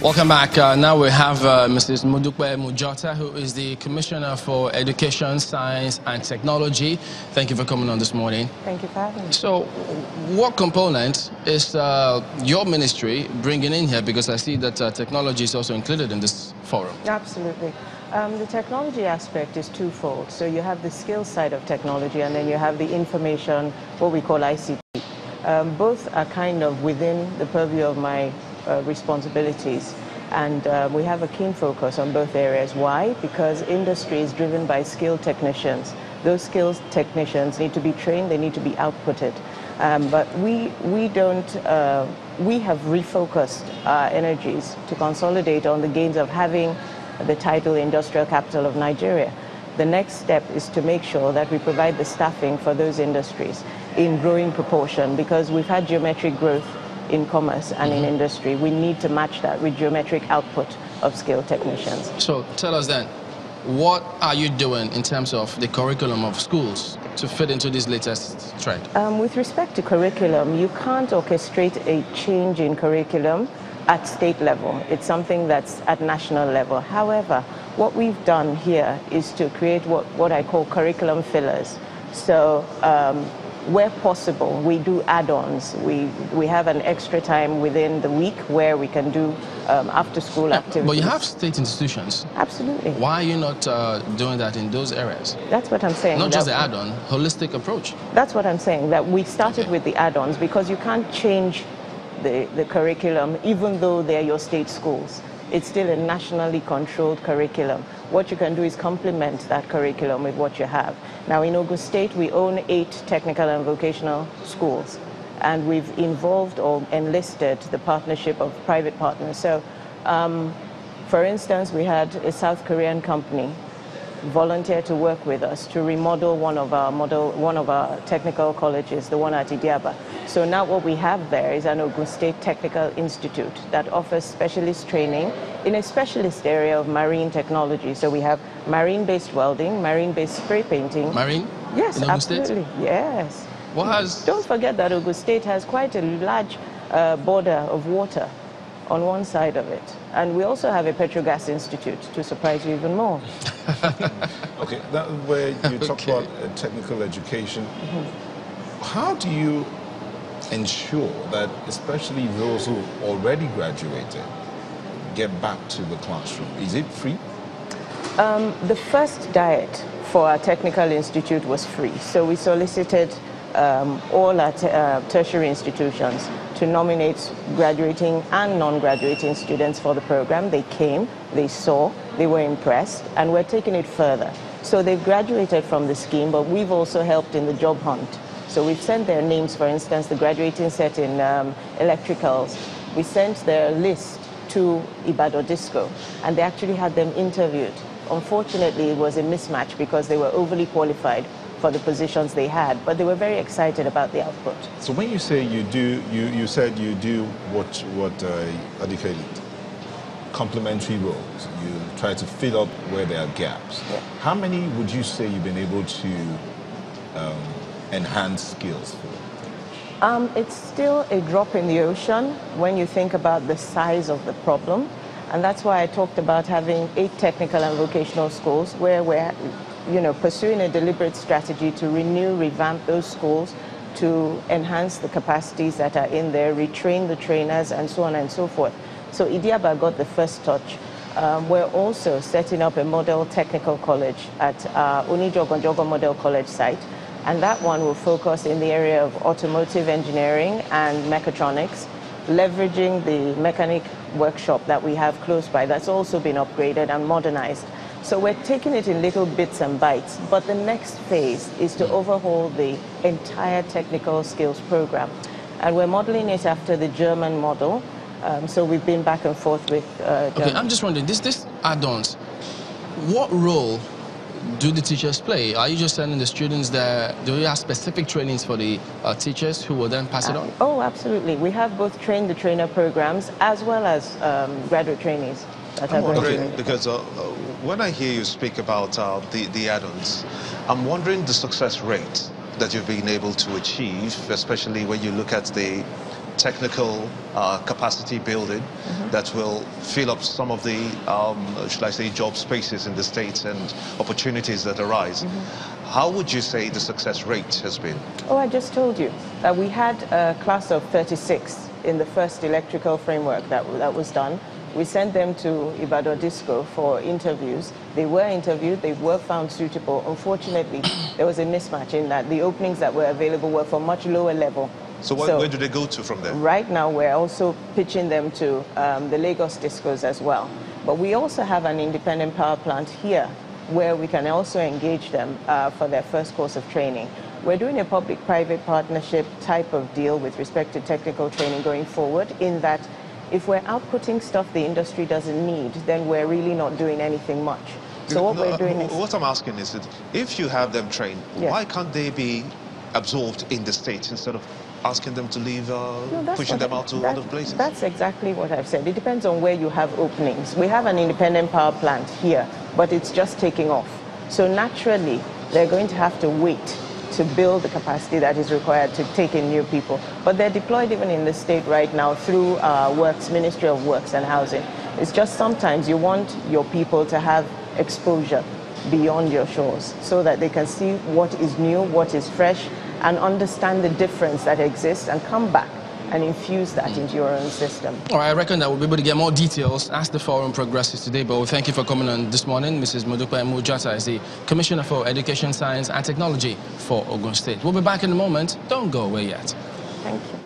Welcome back. Now we have Mrs. Mujota, who is the Commissioner for Education, Science and Technology. Thank you for coming on this morning. Thank you for having me. So, what component is your ministry bringing in here? Because I see that technology is also included in this forum. Absolutely. The technology aspect is twofold. So you have the skill side of technology, and then you have the information, what we call ICT. Both are kind of within the purview of my responsibilities, and we have a keen focus on both areas. Why? Because industry is driven by skilled technicians. Those skilled technicians need to be trained, they need to be outputted. But we have refocused our energies to consolidate on the gains of having the title Industrial Capital of Nigeria. The next step is to make sure that we provide the staffing for those industries in growing proportion, because we've had geometric growth in commerce and in industry. We need to match that with geometric output of skilled technicians. So tell us then, what are you doing in terms of the curriculum of schools to fit into this latest trend? With respect to curriculum, you can't orchestrate a change in curriculum at state level. It's something that's at national level. However, what we've done here is to create what I call curriculum fillers. So where possible, we do add-ons. We have an extra time within the week where we can do after-school activities. But you have state institutions. Absolutely. Why are you not doing that in those areas? That's what I'm saying. Not just the add-on, holistic approach. That's what I'm saying, that we started with the add-ons because you can't change the curriculum even though they're your state schools. It's still a nationally controlled curriculum. What you can do is complement that curriculum with what you have. Now in Ogun State, we own 8 technical and vocational schools, and we've involved or enlisted the partnership of private partners. So, for instance, we had a South Korean company volunteer to work with us to remodel one of our technical colleges, the one at Idiaba. So now what we have there is an Ogun State Technical Institute that offers specialist training in a specialist area of marine technology. So we have marine-based welding, marine-based spray painting. Marine? Yes, in Ogun absolutely. State? Yes. Don't forget that Ogun State has quite a large border of water on one side of it. And we also have a Petrogas Institute, to surprise you even more. Okay, that where you talk about technical education, how do you ensure that especially those who already graduated get back to the classroom? Is it free? The first diet for our technical institute was free. So we solicited all our tertiary institutions to nominate graduating and non-graduating students for the program. They came, they saw, they were impressed, and we're taking it further. So they've graduated from the scheme, but we've also helped in the job hunt. So we've sent their names, for instance, the graduating set in electricals. We sent their list to Ibadan Disco, and they actually had them interviewed. Unfortunately, it was a mismatch because they were overly qualified for the positions they had, but they were very excited about the output. So when you say you do, you said you do what how do you call it? Complementary roles. You try to fill up where there are gaps. Yeah. How many would you say you've been able to enhance skills for? It's still a drop in the ocean when you think about the size of the problem, and that's why I talked about having 8 technical and vocational schools where we're pursuing a deliberate strategy to renew, revamp those schools, to enhance the capacities that are in there, retrain the trainers, and so on and so forth. So Idiaba got the first touch. We're also setting up a model technical college at Onijogonjogo Model College site, and that one will focus in the area of automotive engineering and mechatronics, leveraging the mechanic workshop that we have close by that's also been upgraded and modernized. So we're taking it in little bits and bites, but the next phase is to overhaul the entire technical skills program. And we're modeling it after the German model. So we've been back and forth with Okay, I'm just wondering, this add-ons, what role do the teachers play? Are you just sending the students there? Do you have specific trainings for the teachers who will then pass it on? Oh, absolutely. We have both train-the-trainer programs as well as graduate trainees. I'm wondering, because when I hear you speak about the add-ons, I'm wondering the success rate that you've been able to achieve, especially when you look at the technical capacity building that will fill up some of the, should I say, job spaces in the states and opportunities that arise. How would you say the success rate has been? Oh, I just told you that we had a class of 36 in the first electrical framework that was done. We sent them to Ibadan Disco for interviews. They were interviewed, they were found suitable. Unfortunately, there was a mismatch in that the openings that were available were for much lower level. So where do they go to from there? Right now, we're also pitching them to the Lagos Discos as well. But we also have an independent power plant here where we can also engage them for their first course of training. We're doing a public-private partnership type of deal with respect to technical training going forward, in that if we're outputting stuff the industry doesn't need, then we're really not doing anything much. So what we're doing is... What I'm asking is that if you have them trained, why can't they be absorbed in the States instead of asking them to leave, pushing them out to other places? That's exactly what I've said. It depends on where you have openings. We have an independent power plant here, but it's just taking off. So naturally, they're going to have to wait to build the capacity that is required to take in new people. But they're deployed even in the state right now through Ministry of Works and Housing. It's just sometimes you want your people to have exposure beyond your shores so that they can see what is new, what is fresh, and understand the difference that exists and come back and infuse that into your own system. All right, I reckon that we'll be able to get more details as the forum progresses today, but we thank you for coming on this morning. Mrs. Mujota is the Commissioner for Education, Science and Technology for Ogun State. We'll be back in a moment. Don't go away yet. Thank you.